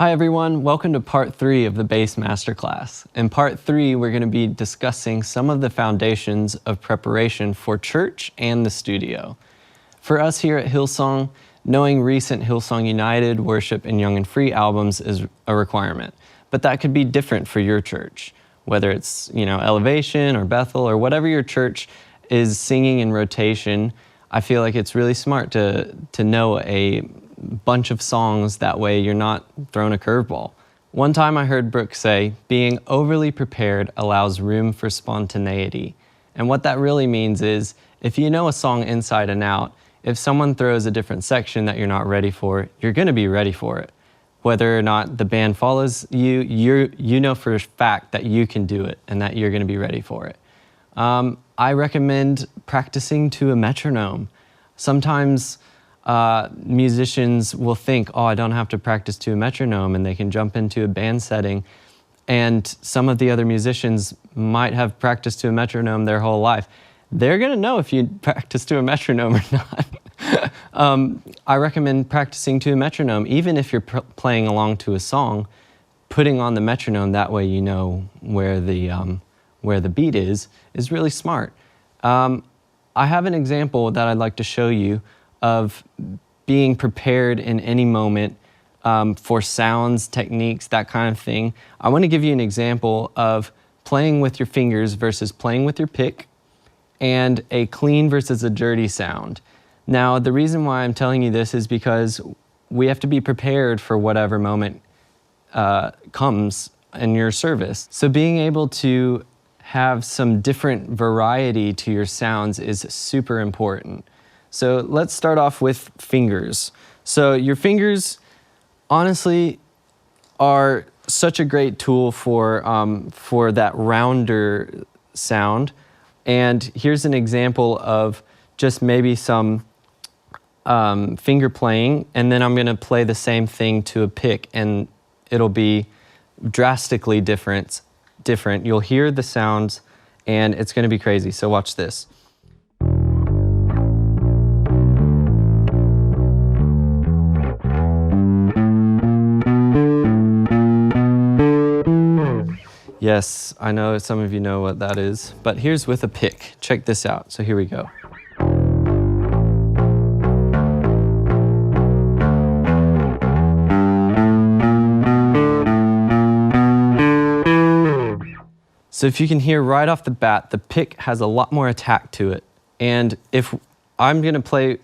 Hi everyone, welcome to part 3 of the bass masterclass. In part 3, we're going to be discussing some of the foundations of preparation for church and the studio. For us here at Hillsong, knowing recent Hillsong United, Worship, and Young and Free albums is a requirement, but that could be different for your church, whether it's, Elevation or Bethel or whatever your church is singing in rotation. I feel like it's really smart to know a bunch of songs, that way you're not thrown a curveball. One time I heard Brooke say, being overly prepared allows room for spontaneity. And what that really means is, if you know a song inside and out, if someone throws a different section that you're not ready for, you're gonna be ready for it. Whether or not the band follows you, you know for a fact that you can do it and that you're gonna be ready for it. I recommend practicing to a metronome. Sometimes musicians will think, oh, I don't have to practice to a metronome, and they can jump into a band setting. And some of the other musicians might have practiced to a metronome their whole life. They're gonna know if you practice to a metronome or not. I recommend practicing to a metronome, even if you're playing along to a song, putting on the metronome, that way you know where the beat is really smart. I have an example that I'd like to show you of being prepared in any moment for sounds, techniques, that kind of thing. I want to give you an example of playing with your fingers versus playing with your pick, and a clean versus a dirty sound. Now, the reason why I'm telling you this is because we have to be prepared for whatever moment comes in your service. So being able to have some different variety to your sounds is super important. So let's start off with fingers. So your fingers, honestly, are such a great tool for that rounder sound. And here's an example of just maybe some finger playing, and then I'm gonna play the same thing to a pick, and it'll be drastically different. You'll hear the sounds, and it's gonna be crazy. So watch this. Yes, I know some of you know what that is, but here's with a pick. Check this out. So here we go. So if you can hear right off the bat, the pick has a lot more attack to it. And if I'm gonna play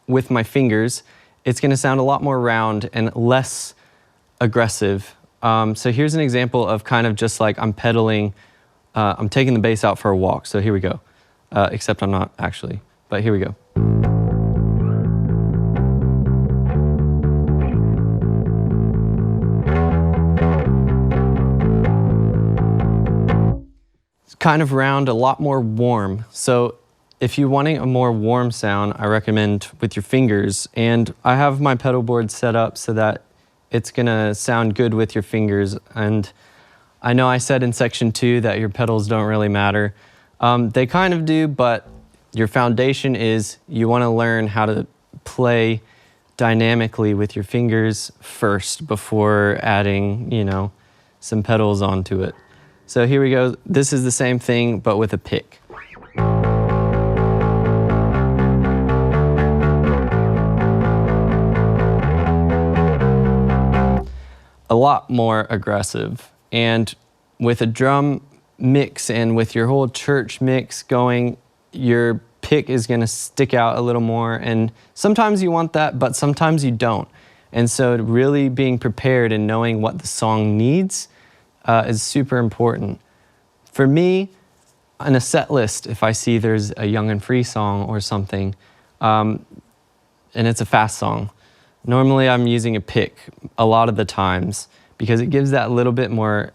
with my fingers, it's gonna sound a lot more round and less aggressive. So here's an example of kind of just like I'm pedaling, I'm taking the bass out for a walk. So here we go, except I'm not actually, but here we go. It's kind of round, a lot more warm. So if you're wanting a more warm sound, I recommend with your fingers. And I have my pedal board set up so that it's gonna sound good with your fingers. And I know I said in section 2 that your pedals don't really matter. They kind of do, but your foundation is you wanna learn how to play dynamically with your fingers first before adding, some pedals onto it. So here we go. This is the same thing, but with a pick. A lot more aggressive. And with a drum mix and with your whole church mix going, your pick is gonna stick out a little more. And sometimes you want that, but sometimes you don't. And so really being prepared and knowing what the song needs is super important. For me, in a set list, if I see there's a Young and Free song or something, and it's a fast song, normally I'm using a pick a lot of the times because it gives that little bit more,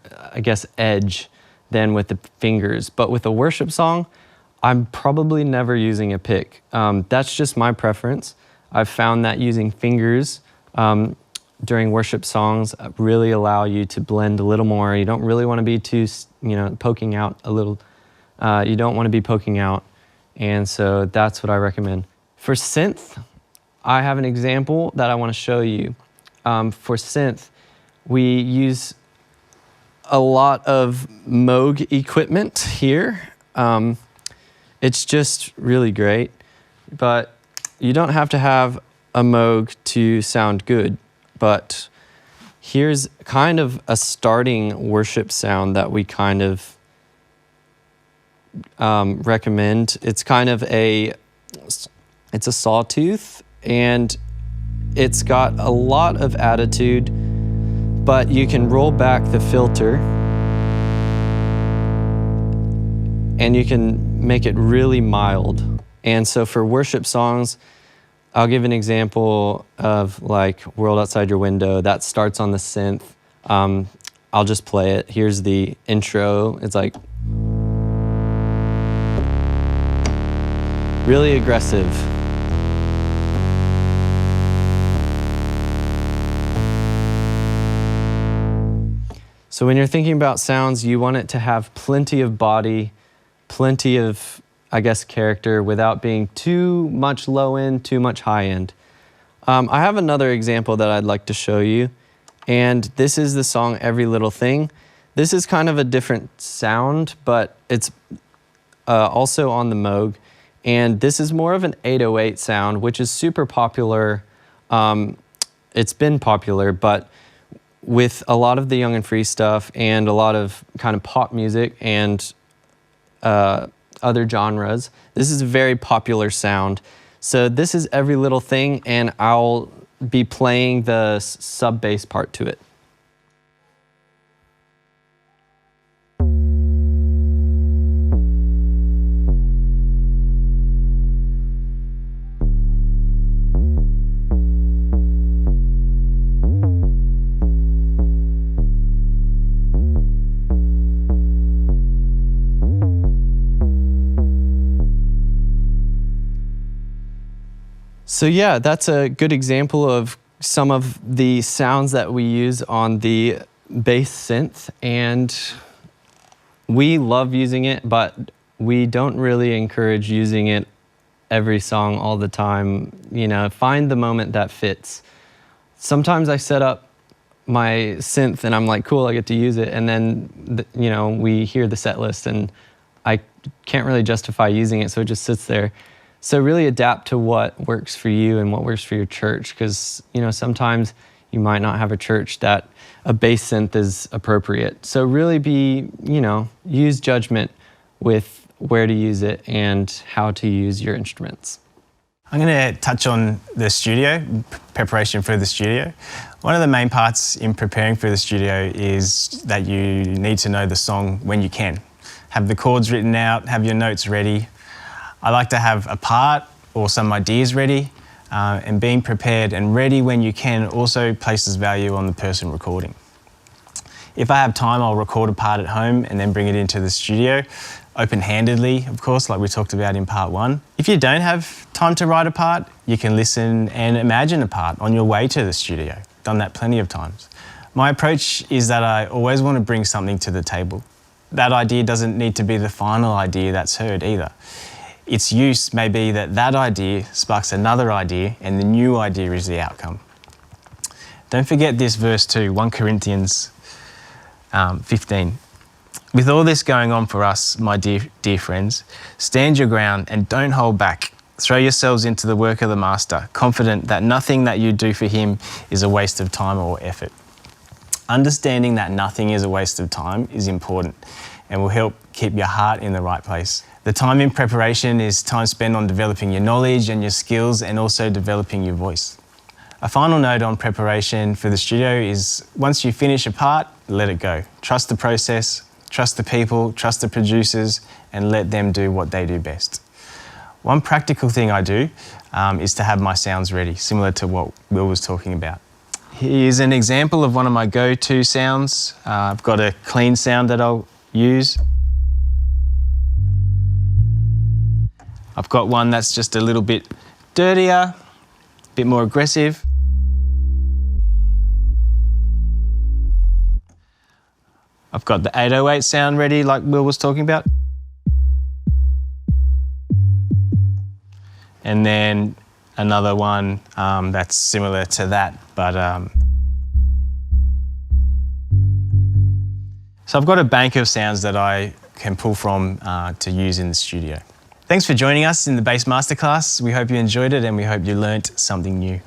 edge than with the fingers. But with a worship song, I'm probably never using a pick. That's just my preference. I've found that using fingers during worship songs really allow you to blend a little more. You don't really want to be too, poking out a little. You don't want to be poking out. And so that's what I recommend. For synth, I have an example that I want to show you. For synth, We use a lot of Moog equipment here. It's just really great, but you don't have to have a Moog to sound good. But here's kind of a starting worship sound that we kind of recommend. It's kind of it's a sawtooth, and it's got a lot of attitude, but you can roll back the filter and you can make it really mild. And so for worship songs, I'll give an example of like World Outside Your Window. That starts on the synth. I'll just play it. Here's the intro. It's like really aggressive. So when you're thinking about sounds, you want it to have plenty of body, plenty of, I guess, character without being too much low end, too much high end. I have another example that I'd like to show you, and this is the song Every Little Thing. This is kind of a different sound, but it's also on the Moog, and this is more of an 808 sound, which is super popular. It's been popular, but with a lot of the Young and Free stuff and a lot of kind of pop music and other genres, this is a very popular sound. So this is Every Little Thing, and I'll be playing the sub bass part to it. So yeah, that's a good example of some of the sounds that we use on the bass synth, and we love using it, but we don't really encourage using it every song all the time. You know, find the moment that fits. Sometimes I set up my synth and I'm like, cool, I get to use it, and then you know, we hear the set list and I can't really justify using it, so it just sits there. So really adapt to what works for you and what works for your church, because you know, sometimes you might not have a church that a bass synth is appropriate. So really use judgment with where to use it and how to use your instruments. I'm going to touch on the studio, preparation for the studio. One of the main parts in preparing for the studio is that you need to know the song when you can. Have the chords written out, have your notes ready. I like to have a part or some ideas ready, and being prepared and ready when you can also places value on the person recording. If I have time, I'll record a part at home and then bring it into the studio, open-handedly, of course, like we talked about in part 1. If you don't have time to write a part, you can listen and imagine a part on your way to the studio. Done that plenty of times. My approach is that I always want to bring something to the table. That idea doesn't need to be the final idea that's heard either. Its use may be that idea sparks another idea, and the new idea is the outcome. Don't forget this verse too, 1 Corinthians 15. With all this going on for us, my dear friends, stand your ground and don't hold back. Throw yourselves into the work of the Master, confident that nothing that you do for him is a waste of time or effort. Understanding that nothing is a waste of time is important and will help keep your heart in the right place. The time in preparation is time spent on developing your knowledge and your skills, and also developing your voice. A final note on preparation for the studio is once you finish a part, let it go. Trust the process, trust the people, trust the producers, and let them do what they do best. One practical thing I do is to have my sounds ready, similar to what Will was talking about. Here's an example of one of my go-to sounds. I've got a clean sound that I'll use. I've got one that's just a little bit dirtier, a bit more aggressive. I've got the 808 sound ready, like Will was talking about. And then another one that's similar to that, but So I've got a bank of sounds that I can pull from to use in the studio. Thanks for joining us in the Bass Masterclass. We hope you enjoyed it and we hope you learnt something new.